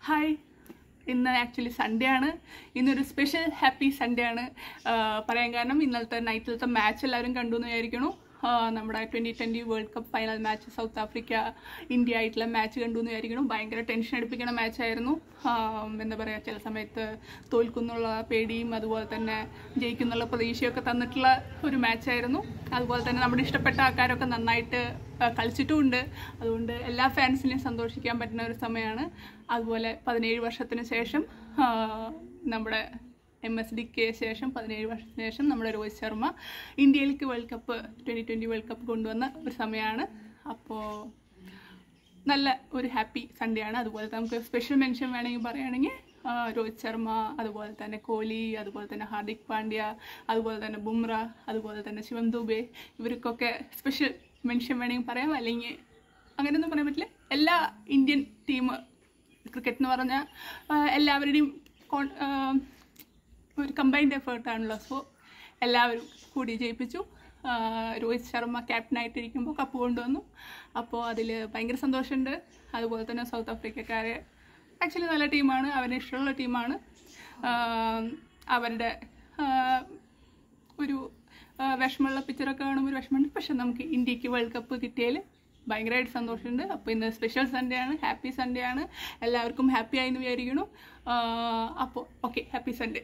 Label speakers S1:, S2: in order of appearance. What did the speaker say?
S1: Hi, ഇന്ന് actually Sunday ആണ്. ഇന്നൊരു സ്പെഷ്യൽ ഹാപ്പി സൺഡേ ആണ്. പറയാൻ കാരണം ഇന്നലത്തെ നൈറ്റിലത്തെ മാച്ച് എല്ലാവരും കണ്ടു എന്ന് വിചാരിക്കണു. നമ്മുടെ 2020 world cup final match south Africa India ആയിട്ടുള്ള മാച്ച് കണ്ടു എന്ന് വിചാരിക്കണം. ഭയങ്കര ടെൻഷൻ അടുപ്പിക്കുന്ന മാച്ചായിരുന്നു. എന്താ പറയുക, ചില സമയത്ത് തോൽക്കുന്നുള്ള പേടിയും അതുപോലെ തന്നെ ജയിക്കുന്നുള്ള പ്രതീക്ഷയൊക്കെ തന്നിട്ടുള്ള ഒരു മാച്ചായിരുന്നു. അതുപോലെ തന്നെ നമ്മുടെ ഇഷ്ടപ്പെട്ട ആൾക്കാരൊക്കെ നന്നായിട്ട് കളിച്ചിട്ടുമുണ്ട്. അതുകൊണ്ട് എല്ലാ ഫാൻസിനെയും സന്തോഷിക്കാൻ പറ്റുന്ന ഒരു സമയമാണ്. അതുപോലെ 17 വർഷത്തിന് ശേഷം നമ്മുടെ MSDക്ക് ശേഷം 17 വർഷത്തിന് ശേഷം നമ്മുടെ രോഹിത് ശർമ്മ ഇന്ത്യയിലേക്ക് വേൾഡ് കപ്പ് 2020 വേൾഡ് കപ്പ് കൊണ്ടുവന്ന ഒരു സമയമാണ്. അപ്പോൾ നല്ല ഒരു ഹാപ്പി സൺഡേ ആണ്. അതുപോലെ നമുക്ക് സ്പെഷ്യൽ മെൻഷൻ വേണമെങ്കിൽ പറയുകയാണെങ്കിൽ രോഹിത് ശർമ്മ, അതുപോലെ തന്നെ കോഹ്ലി, അതുപോലെ തന്നെ ഹാർദിക് പാണ്ഡ്യ, അതുപോലെ തന്നെ ബുംറ, അതുപോലെ തന്നെ ശിവം ദുബെ, ഇവർക്കൊക്കെ സ്പെഷ്യൽ മെൻഷൻ വേണമെങ്കിൽ പറയാം. അല്ലെങ്കിൽ അങ്ങനെയൊന്നും പറയാൻ പറ്റില്ല. എല്ലാ ഇന്ത്യൻ ടീം ക്രിക്കറ്റ് എന്ന് പറഞ്ഞാൽ എല്ലാവരുടെയും ഒരു കമ്പൈൻഡ് എഫേർട്ടാണല്ലോ. സോ എല്ലാവരും കൂടി ജയിപ്പിച്ചു. രോഹിത് ശർമ്മ ക്യാപ്റ്റനായിട്ടിരിക്കുമ്പോൾ കപ്പ് കൊണ്ടുവന്നു. അപ്പോൾ അതിൽ ഭയങ്കര സന്തോഷമുണ്ട്. അതുപോലെ തന്നെ സൗത്ത് ആഫ്രിക്കക്കാരെ ആക്ച്വലി നല്ല ടീമാണ്, അവരുടെ ഇഷ്ടമുള്ള ടീമാണ്. അവരുടെ ഒരു വിഷമമുള്ള പിക്ചറൊക്കെ കാണുമ്പോൾ ഒരു വിഷമമുണ്ട്. പക്ഷെ നമുക്ക് ഇന്ത്യക്ക് വേൾഡ് കപ്പ് കിട്ടിയതിൽ ഭയങ്കരമായിട്ട് സന്തോഷമുണ്ട്. അപ്പോൾ ഇന്ന് സ്പെഷ്യൽ സൺഡേ ആണ്, ഹാപ്പി സൺഡേ ആണ്. എല്ലാവർക്കും ഹാപ്പി ആയി എന്ന് വിചാരിക്കുന്നു. അപ്പോൾ ഓക്കെ, ഹാപ്പി സൺഡേ.